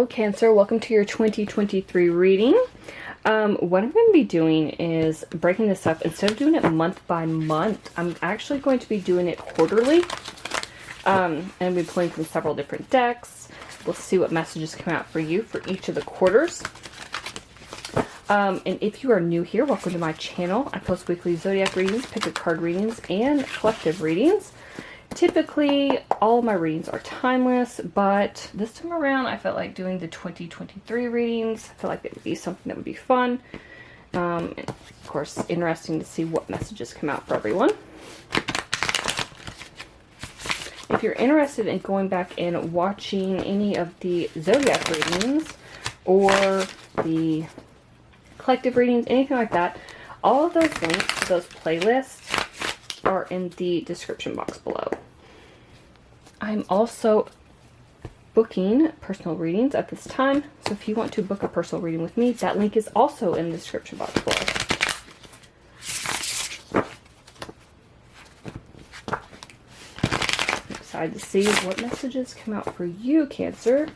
Hello Cancer, welcome to your 2023 reading. What I'm going to be doing is breaking this up. Instead of doing it month by month, I'm actually going to be doing it quarterly. And we'll be pulling from several different decks. We'll see what messages come out for you for each of the quarters. And if you are new here, welcome to my channel. I post weekly zodiac readings, pick a card readings, and collective readings. Typically, all of my readings are timeless, but this time around, I felt like doing the 2023 readings. I feel like it would be something that would be fun. And of course, interesting to see what messages come out for everyone. If you're interested in going back and watching any of the zodiac readings or the collective readings, anything like that, all of those links to those playlists are in the description box below. I'm also booking personal readings at this time, so if you want to book a personal reading with me, that link is also in the description box below. I'm excited to see what messages come out for you, Cancer.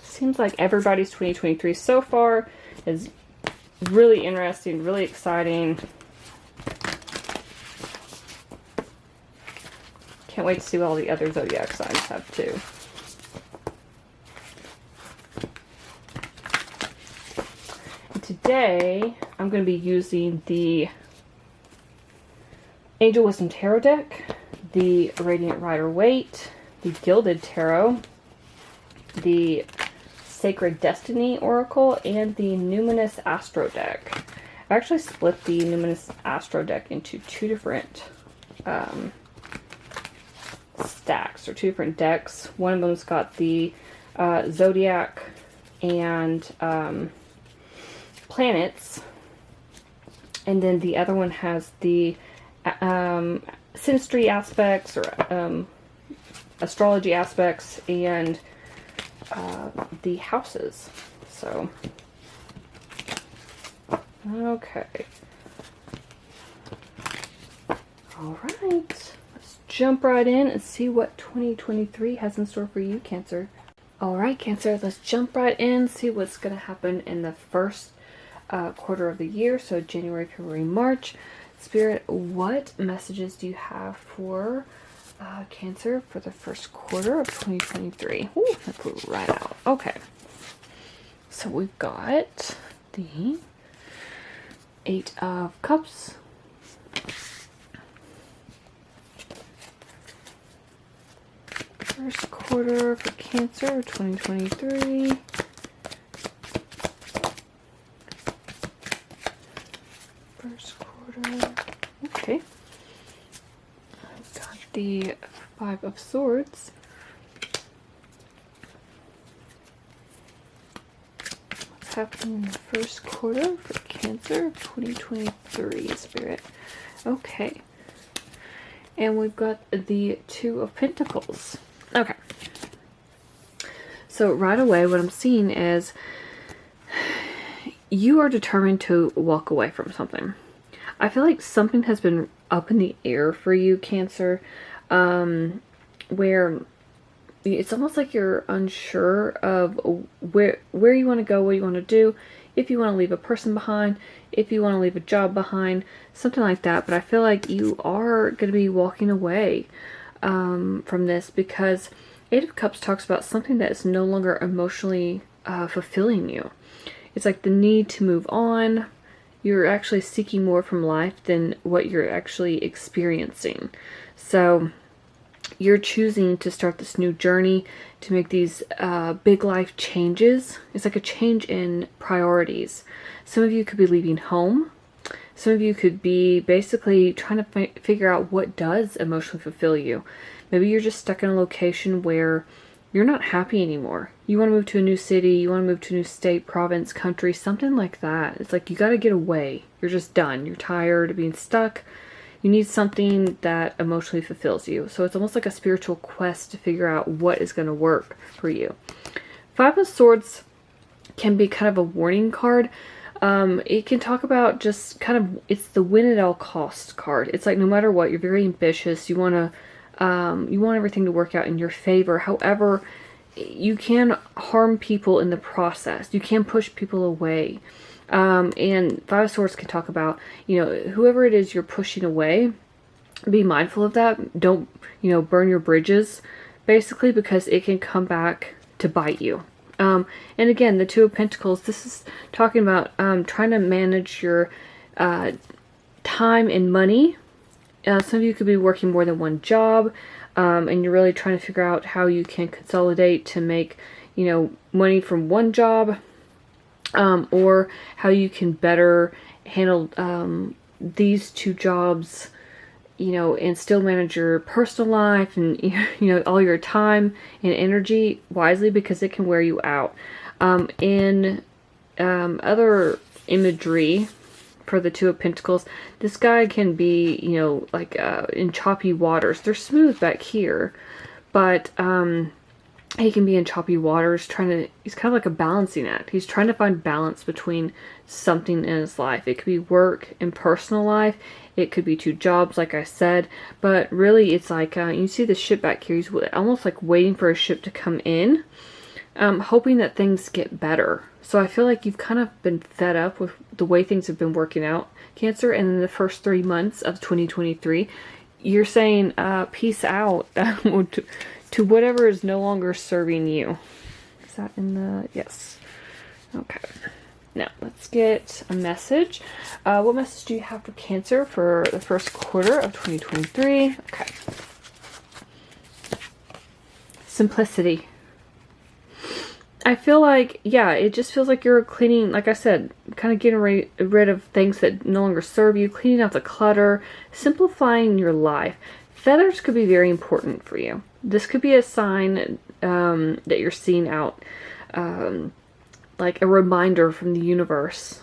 Seems like everybody's 2023 so far is really interesting, really exciting. Can't wait to see what all the other zodiac signs have too. And today I'm going to be using the Angel Wisdom Tarot deck, the Radiant Rider-Waite, the Gilded Tarot, the Sacred Destiny Oracle, and the Numinous Astro deck. I actually split the Numinous Astro deck into two different stacks, or two different decks. One of them's got the Zodiac and planets, and then the other one has the synastry aspects, or astrology aspects, and the houses. So, okay. Alright, let's jump right in and see what 2023 has in store for you, Cancer. Alright, Cancer, let's jump right in, see what's going to happen in the first quarter of the year, so January, February, March. Spirit, what messages do you have for Cancer for the first quarter of 2023? Ooh, that blew right out. Okay. So we've got the 8 of Cups. First quarter for Cancer 2023. First quarter. Okay. The 5 of Swords. What's happening in the first quarter for Cancer 2023, Spirit? Okay. And we've got the 2 of Pentacles. Okay. So right away what I'm seeing is you are determined to walk away from something. I feel like something has been up in the air for you, Cancer, where it's almost like you're unsure of where you want to go, what you want to do, if you want to leave a person behind, if you want to leave a job behind, something like that. But I feel like you are going to be walking away from this, because 8 of Cups talks about something that is no longer emotionally fulfilling you. It's like the need to move on. You're actually seeking more from life than what you're actually experiencing. So you're choosing to start this new journey, to make these big life changes. It's like a change in priorities. Some of you could be leaving home. Some of you could be basically trying to figure out what does emotionally fulfill you. Maybe you're just stuck in a location where you're not happy anymore. You want to move to a new city, you want to move to a new state, province, country, something like that. It's like you got to get away. You're just done. You're tired of being stuck. You need something that emotionally fulfills you. So it's almost like a spiritual quest to figure out what is going to work for you. 5 of Swords can be kind of a warning card. It can talk about just kind of, it's the win at all costs card. It's like no matter what, you're very ambitious. You want everything to work out in your favor. However, you can harm people in the process. You can push people away. And Five of Swords can talk about, whoever it is you're pushing away, be mindful of that. Don't, burn your bridges, basically, because it can come back to bite you. And again, the Two of Pentacles, this is talking about trying to manage your time and money. Some of you could be working more than one job, and you're really trying to figure out how you can consolidate to make, money from one job, or how you can better handle these two jobs, and still manage your personal life and, all your time and energy wisely, because it can wear you out. In other imagery for the Two of Pentacles, this guy can be, like in choppy waters. They're smooth back here, but he can be in choppy waters he's kind of like a balancing act. He's trying to find balance between something in his life. It could be work and personal life. It could be two jobs, like I said. But really, it's like, you see the ship back here. He's almost like waiting for a ship to come in, hoping that things get better. So I feel like you've kind of been fed up with the way things have been working out, Cancer. And in the first 3 months of 2023, you're saying, peace out to whatever is no longer serving you. Is that in the... Yes. Okay. Now, let's get a message. What message do you have for Cancer for the first quarter of 2023? Okay. Simplicity. I feel like, yeah, it just feels like you're cleaning, like I said, kind of getting rid of things that no longer serve you, cleaning out the clutter, simplifying your life. Feathers could be very important for you. This could be a sign that you're seeing out, like a reminder from the universe.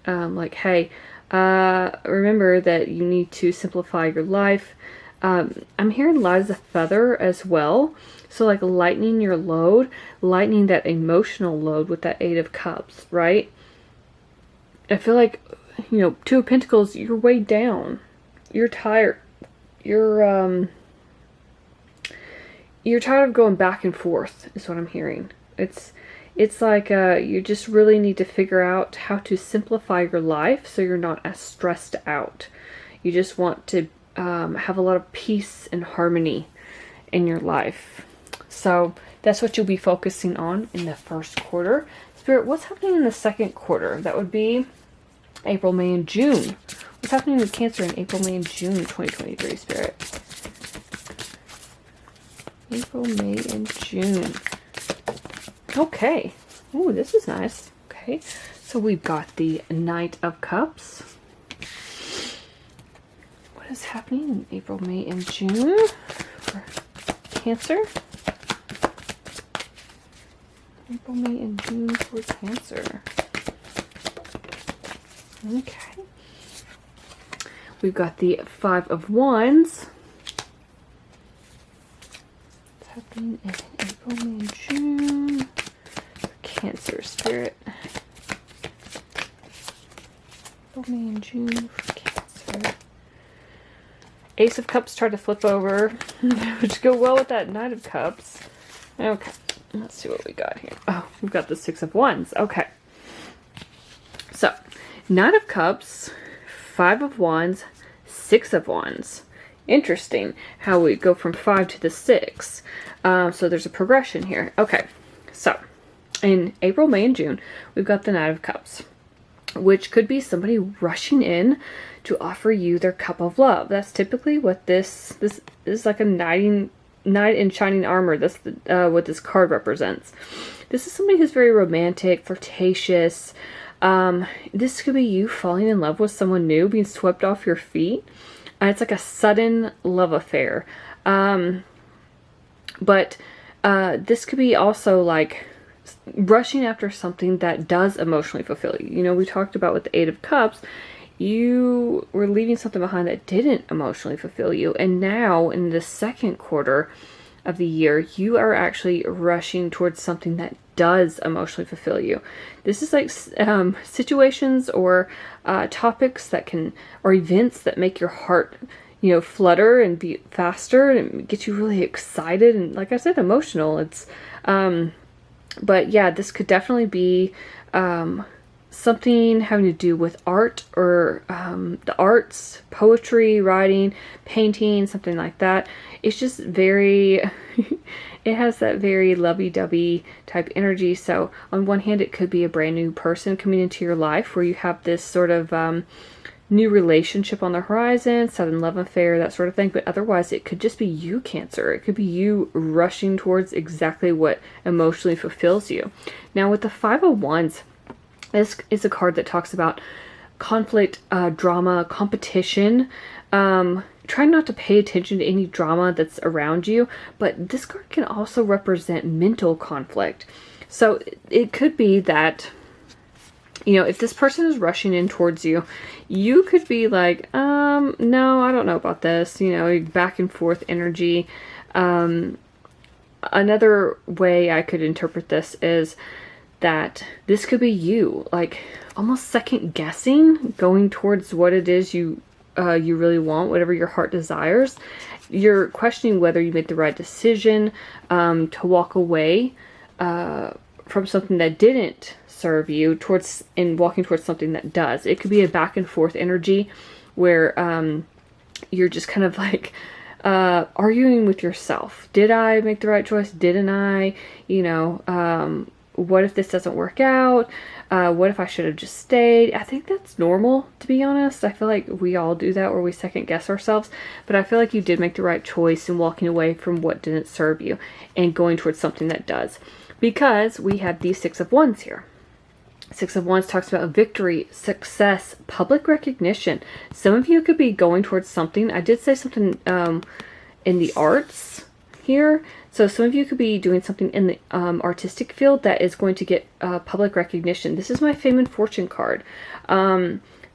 Like, hey, remember that you need to simplify your life. I'm hearing light as a feather as well. So like lightening your load, lightening that emotional load with that Eight of Cups, right? I feel like, Two of Pentacles, you're weighed down. You're tired. You're tired of going back and forth, is what I'm hearing. It's like you just really need to figure out how to simplify your life so you're not as stressed out. You just want to have a lot of peace and harmony in your life. So that's what you'll be focusing on in the first quarter. Spirit, what's happening in the second quarter? That would be April, May, and June. What's happening with Cancer in April, May, and June 2023, Spirit? April, May, and June. Okay. Ooh, this is nice. Okay. So we've got the Knight of Cups. What is happening in April, May, and June for Cancer? April, May, and June for Cancer. Okay. We've got the Five of Wands. What's happening in April, May, and June for Cancer, Spirit? April, May, and June for Cancer. Ace of Cups tried to flip over, which go well with that Knight of Cups. Okay. Let's see what we got here. Oh, we've got the Six of Wands. Okay. So, Knight of Cups, Five of Wands, Six of Wands. Interesting how we go from 5 to the 6. So there's a progression here. Okay. So, in April, May, and June, we've got the Knight of Cups, which could be somebody rushing in to offer you their cup of love. That's typically what this is, like a knight in shining armor. That's what this card represents. This is somebody who's very romantic, flirtatious. This could be you falling in love with someone new, being swept off your feet. It's like a sudden love affair. But this could be also like rushing after something that does emotionally fulfill you. We talked about with the Eight of Cups, you were leaving something behind that didn't emotionally fulfill you. And now in the second quarter, of the year, you are actually rushing towards something that does emotionally fulfill you. This is like situations or topics that can, or events that make your heart, flutter and beat faster and get you really excited and, like I said, emotional. It's, but yeah, this could definitely be something having to do with art or the arts, poetry, writing, painting, something like that. It's just very, it has that very lovey-dovey type energy. So on one hand, it could be a brand new person coming into your life where you have this sort of new relationship on the horizon, sudden love affair, that sort of thing. But otherwise, it could just be you, Cancer. It could be you rushing towards exactly what emotionally fulfills you. Now with the Five of Wands, this is a card that talks about conflict, drama, competition. Try not to pay attention to any drama that's around you, but this card can also represent mental conflict. So it could be that, if this person is rushing in towards you, you could be like, no, I don't know about this, back and forth energy. Another way I could interpret this is that this could be you, like almost second guessing, going towards what it is you really want, whatever your heart desires. You're questioning whether you made the right decision to walk away from something that didn't serve you and walking towards something that does. It could be a back and forth energy where you're just kind of like arguing with yourself. Did I make the right choice? Didn't I? What if this doesn't work out? What if I should have just stayed? I think that's normal, to be honest. I feel like we all do that, where we second guess ourselves. But I feel like you did make the right choice in walking away from what didn't serve you and going towards something that does. Because we have the Six of Wands here. Six of Wands talks about victory, success, public recognition. Some of you could be going towards something. I did say something in the arts here. So some of you could be doing something in the artistic field that is going to get public recognition. This is my fame and fortune card.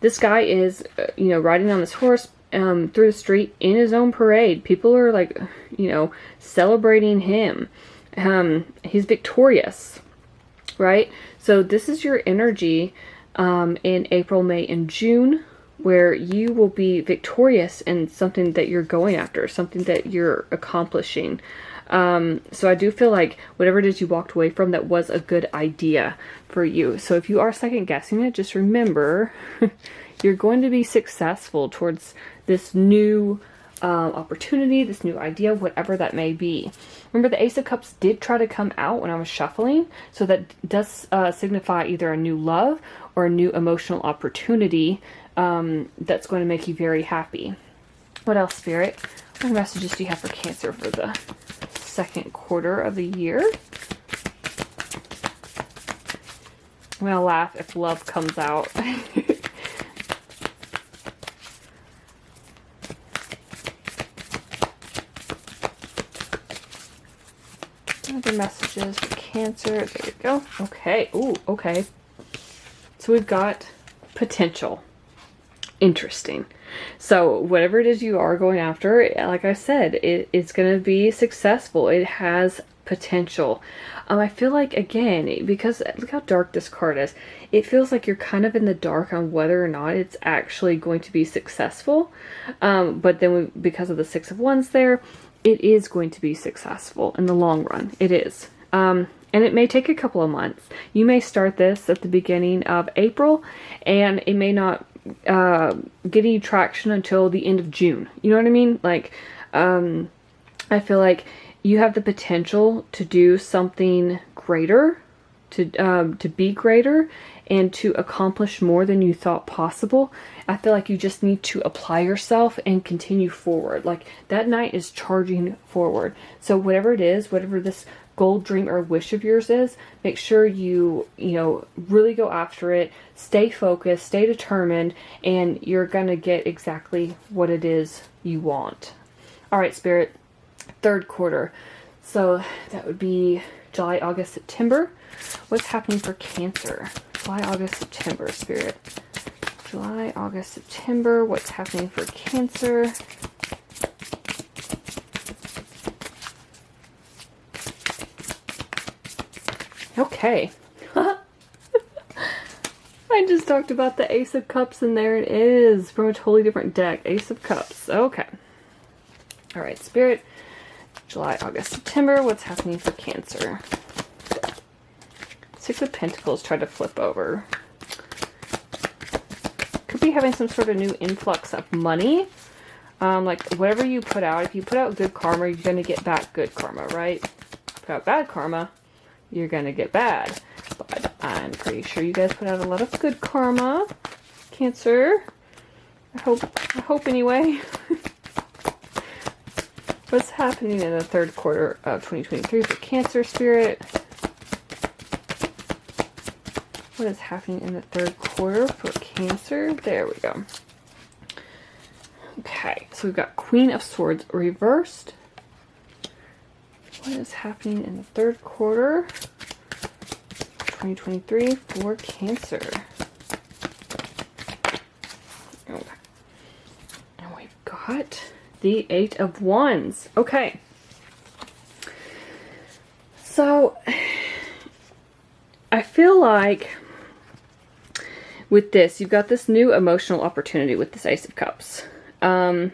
This guy is, riding on this horse through the street in his own parade. People are like, celebrating him. He's victorious, right? So this is your energy in April, May, and June, where you will be victorious in something that you're going after, something that you're accomplishing. So I do feel like whatever it is you walked away from, that was a good idea for you. So if you are second guessing it, just remember you're going to be successful towards this new opportunity, this new idea, whatever that may be. Remember, the Ace of Cups did try to come out when I was shuffling. So that does signify either a new love or a new emotional opportunity that's going to make you very happy. What else, Spirit? What messages do you have for Cancer for the second quarter of the year? I'm gonna laugh if love comes out. Other messages for Cancer. There you go. Okay. Ooh, okay. So we've got potential. Interesting. So whatever it is you are going after, like I said, it's going to be successful. It has potential. I feel like, again, because look how dark this card is, it feels like you're kind of in the dark on whether or not it's actually going to be successful. But then because of the Six of Wands there, it is going to be successful in the long run. It is. And it may take a couple of months. You may start this at the beginning of April, and it may not get any traction until the end of June. You know what I mean? Like, I feel like you have the potential to do something greater, to be greater, and to accomplish more than you thought possible. I feel like you just need to apply yourself and continue forward. Like, that knight is charging forward. So whatever it is, whatever this goal, dream, or wish of yours is, make sure you really go after it, stay focused, stay determined, and you're gonna get exactly what it is you want. All right, Spirit, third quarter. So that would be July, August, September. What's happening for Cancer? July, August, September, Spirit. July, August, September. What's happening for Cancer? Okay. I just talked about the Ace of Cups, and there it is from a totally different deck. Ace of Cups. Okay. All right, Spirit. July, August, September. What's happening for Cancer? Six of Pentacles tried to flip over. Could be having some sort of new influx of money. Like whatever you put out, if you put out good karma, you're going to get back good karma, right? Put out bad karma, you're going to get bad. But I'm pretty sure you guys put out a lot of good karma, Cancer. I hope anyway. What's happening in the third quarter of 2023 for Cancer, Spirit? What is happening in the third quarter for Cancer? There we go. Okay, so we've got Queen of Swords reversed. What is happening in the third quarter 2023 for Cancer? Okay. And we've got the Eight of Wands. Okay. So, I feel like with this, you've got this new emotional opportunity with this Ace of Cups. And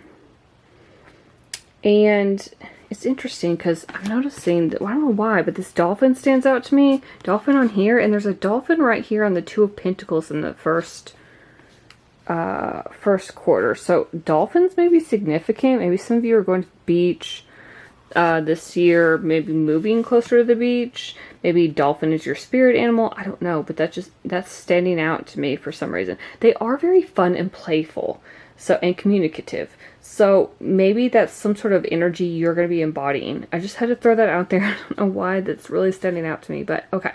it's interesting because I'm noticing that, well, I don't know why, but this dolphin stands out to me. Dolphin on here, and there's a dolphin right here on the Two of Pentacles in the first quarter. So dolphins may be significant. Maybe some of you are going to the beach this year, maybe moving closer to the beach. Maybe dolphin is your spirit animal. I don't know, but that's standing out to me for some reason. They are very fun and playful, so, and communicative. So maybe that's some sort of energy you're going to be embodying. I just had to throw that out there. I don't know why that's really standing out to me, but okay.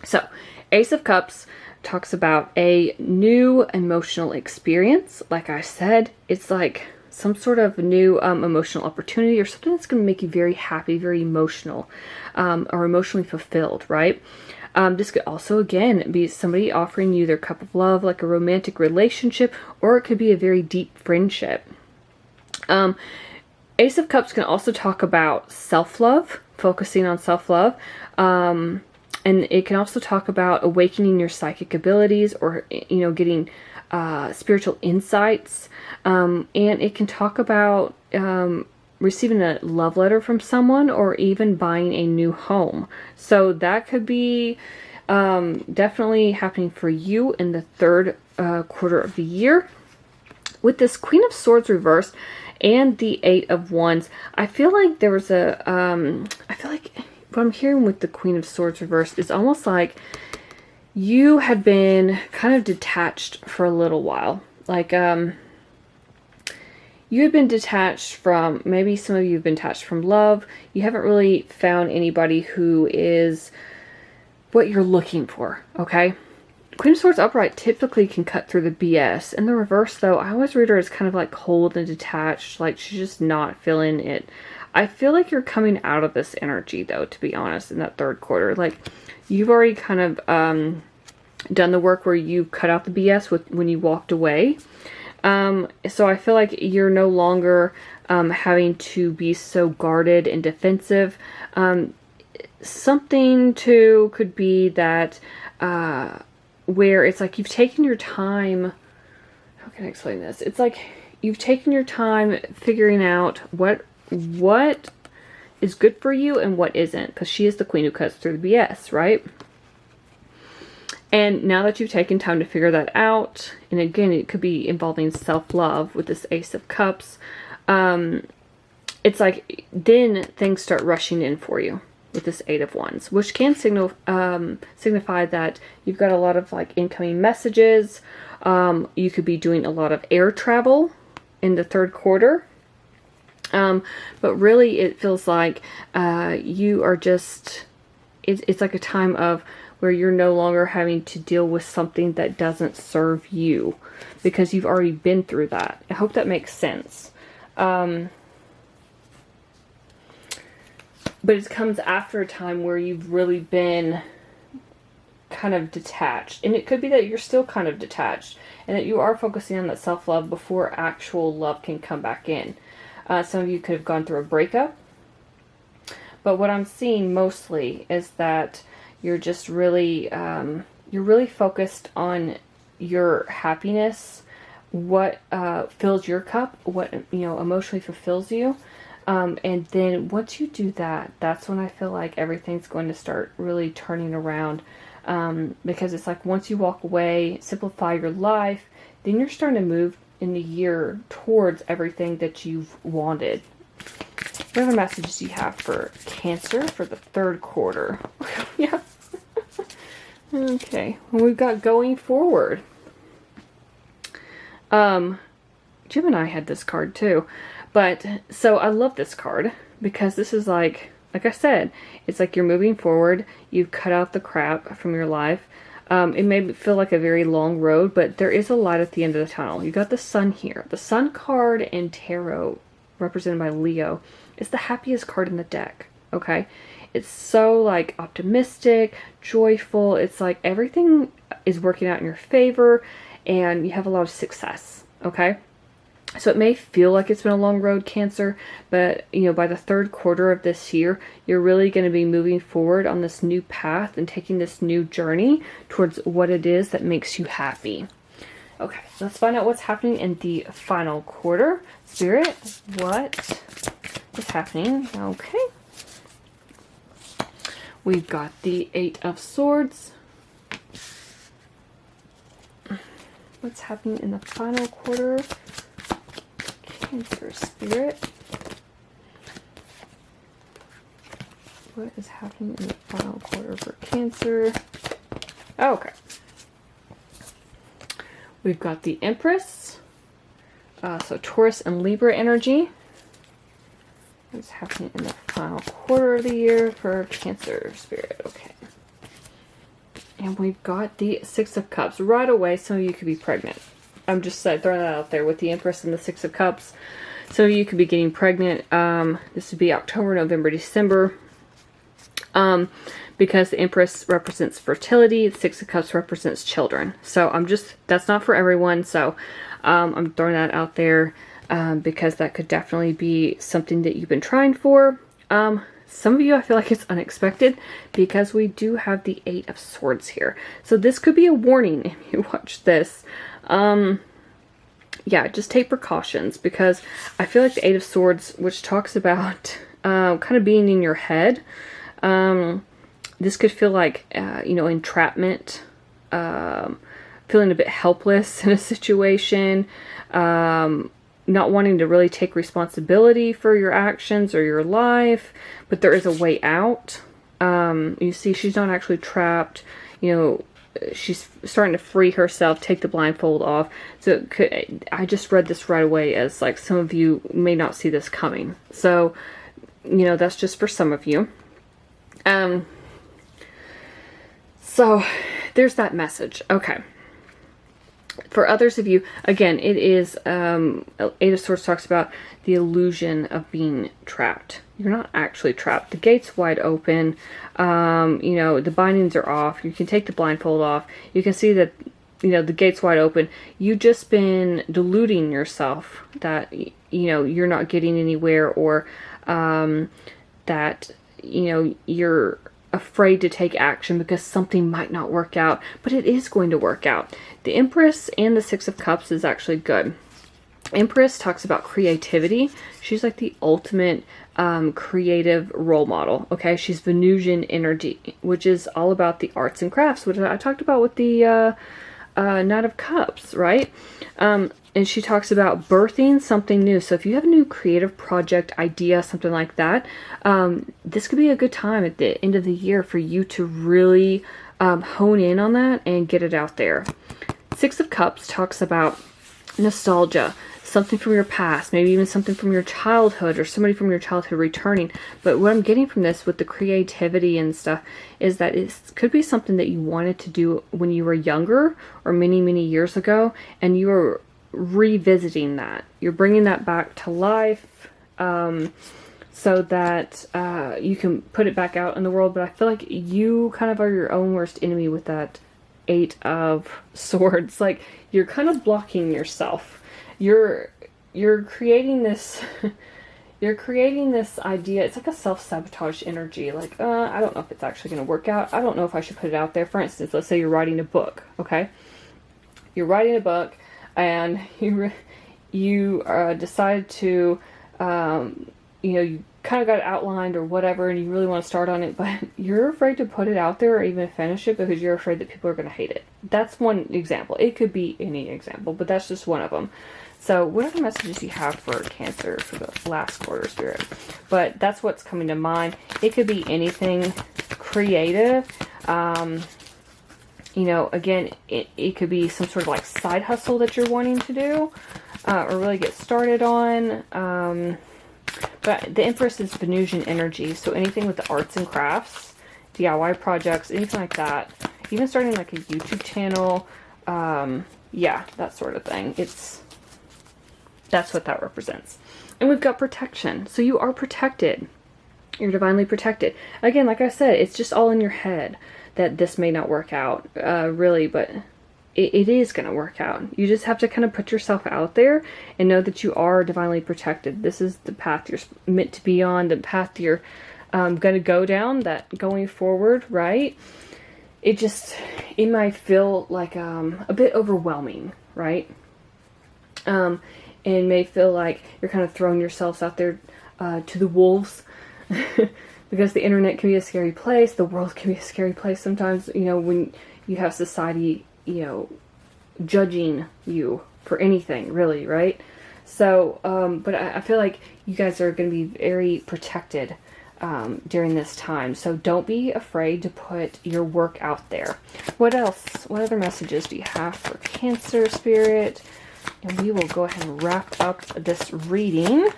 So, Ace of Cups talks about a new emotional experience. Like I said, it's like some sort of new emotional opportunity or something that's going to make you very happy, very emotional, or emotionally fulfilled, right? This could also, again, be somebody offering you their cup of love, like a romantic relationship, or it could be a very deep friendship. Ace of Cups can also talk about self-love, focusing on self-love. And it can also talk about awakening your psychic abilities, or, you know, getting spiritual insights. And it can talk about receiving a love letter from someone, or even buying a new home. So that could be definitely happening for you in the third quarter of the year. With this Queen of Swords reversed and the Eight of Wands, I feel like there was a, I feel like what I'm hearing with the Queen of Swords reversed is almost like you had been kind of detached for a little while. Like, you had been detached from, maybe some of you have been detached from love. You haven't really found anybody who is what you're looking for, okay? Queen of Swords upright typically can cut through the BS. In the reverse, though, I always read her as kind of like cold and detached, like she's just not feeling it. I feel like you're coming out of this energy, though, to be honest, in that third quarter. Like, you've already kind of done the work where you cut out the BS when you walked away. So I feel like you're no longer having to be so guarded and defensive. Something, too, could be that where it's like you've taken your time. How can I explain this? It's like you've taken your time figuring out what is good for you and what isn't, because she is the queen who cuts through the BS, right? And now that you've taken time to figure that out, and again, it could be involving self-love with this Ace of Cups, it's like then things start rushing in for you with this Eight of Wands, which can signify that you've got a lot of like incoming messages. You could be doing a lot of air travel in the third quarter. But really it feels like you are just, it's like a time of where you're no longer having to deal with something that doesn't serve you, because you've already been through that. I hope that makes sense. But it comes after a time where you've really been kind of detached. And it could be that you're still kind of detached, and that you are focusing on that self-love before actual love can come back in. Some of you could have gone through a breakup. But what I'm seeing mostly is that You're just really, you're really focused on your happiness, what fills your cup, what, emotionally fulfills you. And then once you do that, that's when I feel like everything's going to start really turning around. Because it's like once you walk away, simplify your life, then you're starting to move in the year towards everything that you've wanted. What other messages do you have for Cancer for the third quarter? Yeah. Okay. Well, we've got going forward. Gemini had this card too. But, so I love this card because this is like I said, it's like you're moving forward. You've cut out the crap from your life. It may feel like a very long road, but there is a light at the end of the tunnel. You got the sun here. The sun card in tarot, represented by Leo, is the happiest card in the deck. Okay? It's so like optimistic, joyful. It's like everything is working out in your favor and you have a lot of success. Okay? So it may feel like it's been a long road, Cancer, but, by the third quarter of this year, you're really going to be moving forward on this new path and taking this new journey towards what it is that makes you happy. Okay, let's find out what's happening in the final quarter. Spirit, what is happening? Okay. We've got the 8 of Swords. What's happening in the final quarter? Cancer, Spirit. What is happening in the final quarter for Cancer? Okay. We've got the Empress. So Taurus and Libra energy. What's happening in the final quarter of the year for Cancer, Spirit? Okay. And we've got the 6 of Cups. Right away, some of you could be pregnant. I'm just throwing that out there with the Empress and the 6 of Cups. So you could be getting pregnant. This would be October, November, December. Because the Empress represents fertility, the 6 of Cups represents children. So that's not for everyone. So I'm throwing that out there because that could definitely be something that you've been trying for. Some of you, I feel like it's unexpected because we do have the 8 of Swords here. So this could be a warning if you watch this. Yeah, just take precautions because I feel like the 8 of Swords, which talks about kind of being in your head, this could feel like, entrapment, feeling a bit helpless in a situation, not wanting to really take responsibility for your actions or your life, but there is a way out. You see, she's not actually trapped, she's starting to free herself, take the blindfold off. So I just read this right away as like some of you may not see this coming. So, that's just for some of you. So there's that message. Okay. For others of you, again, it is, 8 of Swords talks about the illusion of being trapped. You're not actually trapped. The gate's wide open. The bindings are off. You can take the blindfold off. You can see that, the gate's wide open. You've just been deluding yourself that, you're not getting anywhere or, that, you're afraid to take action because something might not work out, but it is going to work out. The Empress and the 6 of Cups is actually good. Empress talks about creativity. She's like the ultimate creative role model. Okay, she's Venusian energy, which is all about the arts and crafts, which I talked about with the Knight of Cups, right? And she talks about birthing something new. So if you have a new creative project, idea, something like that, this could be a good time at the end of the year for you to really hone in on that and get it out there. 6 of Cups talks about nostalgia, something from your past, maybe even something from your childhood or somebody from your childhood returning. But what I'm getting from this with the creativity and stuff is that it could be something that you wanted to do when you were younger or many, many years ago, and you were revisiting that. You're bringing that back to life so that you can put it back out in the world. But I feel like you kind of are your own worst enemy with that 8 of Swords. Like, you're kind of blocking yourself. You're creating this You're creating this idea. It's like a self-sabotage energy. Like, I don't know if it's actually going to work out. I don't know if I should put it out there. For instance, let's say you're writing a book, okay? You're writing a book, and you decide to, you kind of got it outlined or whatever, and you really want to start on it, but you're afraid to put it out there or even finish it because you're afraid that people are going to hate it. That's one example. It could be any example, but that's just one of them. So what other messages do you have for Cancer for the last quarter, Spirit? But that's what's coming to mind. It could be anything creative. Again, it could be some sort of like side hustle that you're wanting to do or really get started on. But the Empress is Venusian energy, so anything with the arts and crafts, DIY projects, anything like that. Even starting like a YouTube channel, yeah, that sort of thing. That's what that represents. And we've got protection. So you are protected. You're divinely protected. Again, like I said, it's just all in your head that this may not work out, really, but it is going to work out. You just have to kind of put yourself out there and know that you are divinely protected. This is the path you're meant to be on, the path you're going to go down, that going forward, right? It might feel like a bit overwhelming, right? And may feel like you're kind of throwing yourselves out there to the wolves because the internet can be a scary place. The world can be a scary place sometimes, when you have society, judging you for anything, really, right? So, but I feel like you guys are going to be very protected during this time. So don't be afraid to put your work out there. What else? What other messages do you have for Cancer, Spirit? And we will go ahead and wrap up this reading.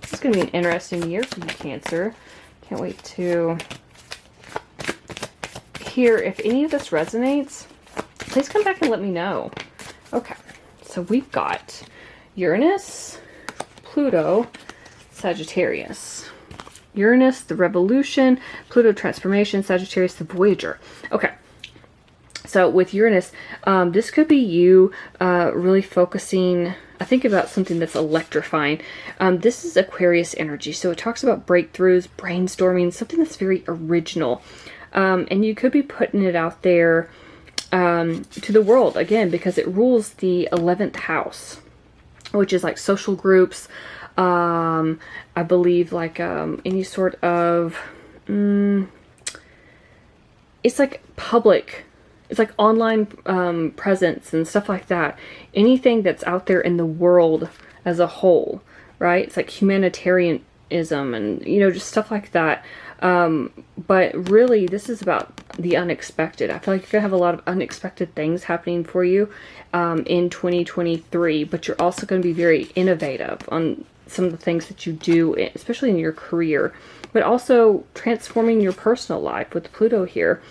This is going to be an interesting year for you, Cancer. Can't wait to hear if any of this resonates. Please come back and let me know. Okay, so we've got Uranus, Pluto, Sagittarius. Uranus, the revolution, Pluto, transformation, Sagittarius, the Voyager. Okay. So with Uranus, this could be you really focusing, I think, about something that's electrifying. This is Aquarius energy, so it talks about breakthroughs, brainstorming, something that's very original. And you could be putting it out there to the world, again, because it rules the 11th house, which is like social groups, I believe, like any sort of, it's like public. It's like online presence and stuff like that. Anything that's out there in the world as a whole, right? It's like humanitarianism and, just stuff like that. But really, this is about the unexpected. I feel like you're going to have a lot of unexpected things happening for you in 2023. But you're also going to be very innovative on some of the things that you do, especially in your career. But also transforming your personal life with Pluto here.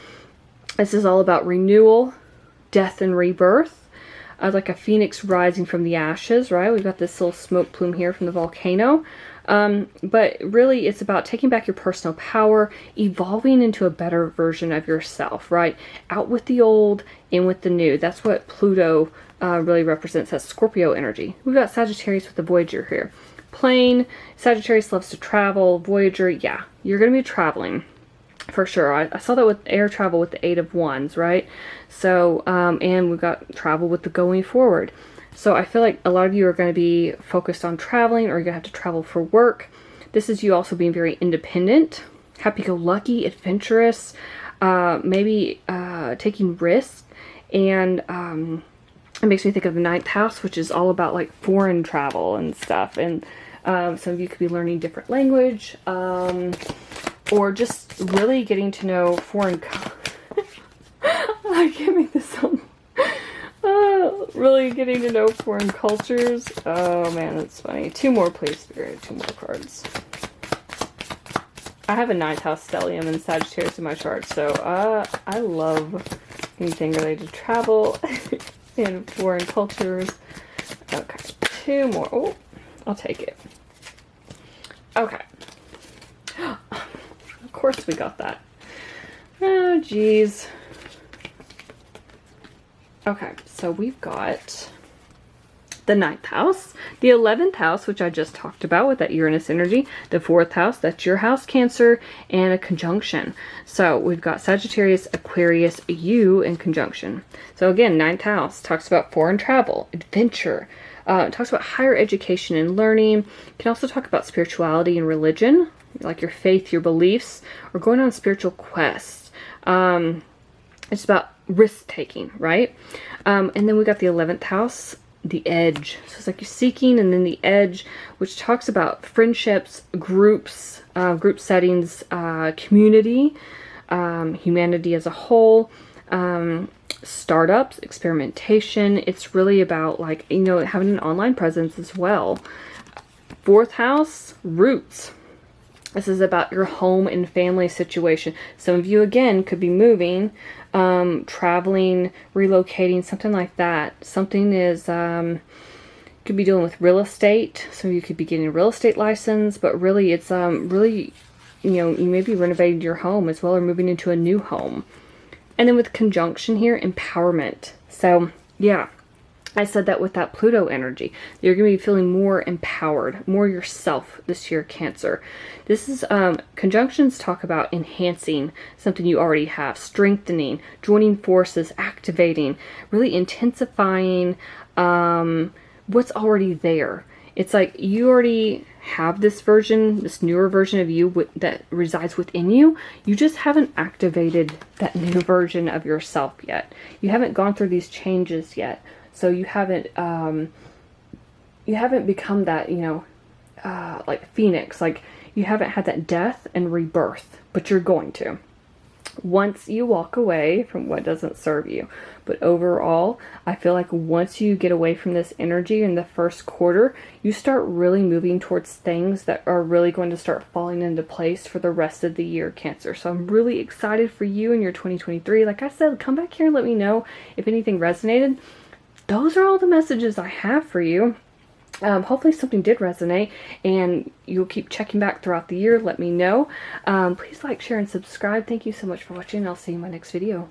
This is all about renewal, death, and rebirth. Like a phoenix rising from the ashes, right? We've got this little smoke plume here from the volcano. But really, it's about taking back your personal power, evolving into a better version of yourself, right? Out with the old, in with the new. That's what Pluto really represents, as Scorpio energy. We've got Sagittarius with the Voyager here. Plain, Sagittarius loves to travel. Voyager, yeah, you're going to be traveling. For sure. I saw that with air travel with the 8 of Wands, right? So, and we've got travel with the going forward. So I feel like a lot of you are going to be focused on traveling, or you're going to have to travel for work. This is you also being very independent, happy-go-lucky, adventurous, maybe taking risks. And it makes me think of the 9th house, which is all about like foreign travel and stuff. And some of you could be learning different language, or just really getting to know foreign I can't make this up. Really getting to know foreign cultures. Oh man, that's funny. 2 more, please, Spirit. 2 more cards. I have a 9th house stellium and Sagittarius in my chart, so I love anything related to travel and foreign cultures. Okay, 2 more. Oh, I'll take it. Okay. Of course we got that. Oh, geez. Okay, so we've got the 9th house, the 11th house, which I just talked about with that Uranus energy, the 4th house, that's your house, Cancer, and a conjunction. So we've got Sagittarius, Aquarius, you in conjunction. So again, 9th house talks about foreign travel, adventure. It talks about higher education and learning. It can also talk about spirituality and religion, like your faith, your beliefs, or going on spiritual quests. It's about risk-taking, right? And then we got the 11th house, the edge. So it's like you're seeking, and then the edge, which talks about friendships, groups, group settings, community, humanity as a whole, startups, experimentation. It's really about, like, you know, having an online presence as well. 4th house, roots. This is about your home and family situation. Some of you, again, could be moving, traveling, relocating, something like that. Something is, could be dealing with real estate. So you could be getting a real estate license, but really it's, really, you know, you may be renovating your home as well, or moving into a new home. And then with conjunction here, empowerment. So yeah, I said that with that Pluto energy. You're going to be feeling more empowered, more yourself this year, Cancer. This is, conjunctions talk about enhancing something you already have, strengthening, joining forces, activating, really intensifying what's already there. It's like you already have this version, this newer version of you that resides within you. You just haven't activated that new version of yourself yet. You haven't gone through these changes yet. So you haven't become that, you know, like Phoenix. Like, you haven't had that death and rebirth, but you're going to, once you walk away from what doesn't serve you. But overall, I feel like once you get away from this energy in the first quarter, you start really moving towards things that are really going to start falling into place for the rest of the year, Cancer. So I'm really excited for you in your 2023. Like I said, come back here and let me know if anything resonated. Those are all the messages I have for you. Hopefully something did resonate, and you'll keep checking back throughout the year. Let me know. Please like, share, and subscribe. Thank you so much for watching. I'll see you in my next video.